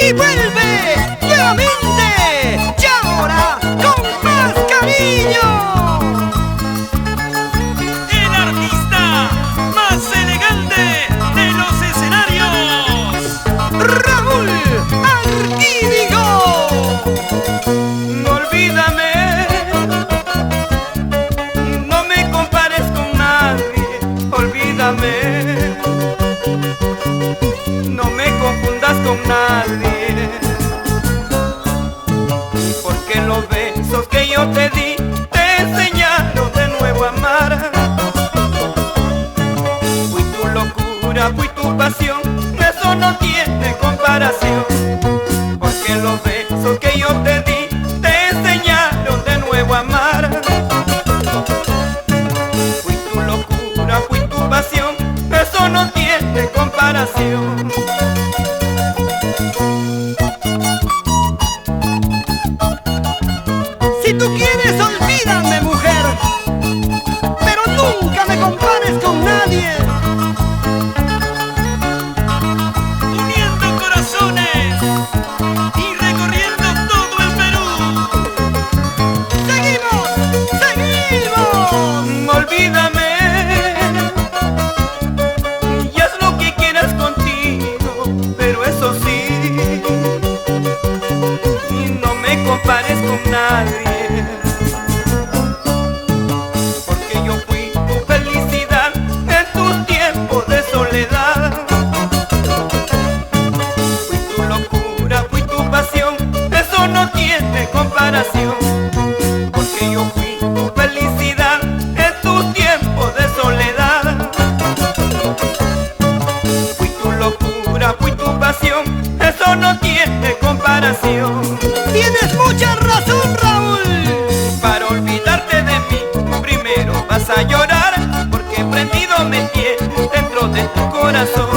Y vuelve nuevamente, y ahora con más cariño. El artista más elegante de los escenarios, Raúl Arquídigo. No olvídame, no me compares con nadie, olvídame, no me confundas con nadie, porque los besos que yo te di te enseñaron de nuevo a amar. Fui tu locura, fui tu pasión, eso no tiene comparación, porque los besos que yo te di te enseñaron de nuevo a amar. Fui tu locura, fui tu pasión, eso no tiene comparación. Si tú quieres, olvídame, mujer, pero nunca me compares con nadie. uniendo corazones y recorriendo todo el Perú. ¡Seguimos! ¡Seguimos! Olvídame y haz lo que quieras contigo, pero eso sí, y no me compares con nadie, porque yo fui tu felicidad en tus tiempos de soledad. Fui tu locura, fui tu pasión, eso no tiene comparación, porque yo fui tu felicidad en tus tiempos de soledad. Fui tu locura, fui tu pasión, eso no tiene comparación. Tienes mucha razón, Raúl. Para olvidarte de mí, primero vas a llorar, porque prendido me tienes dentro de tu corazón.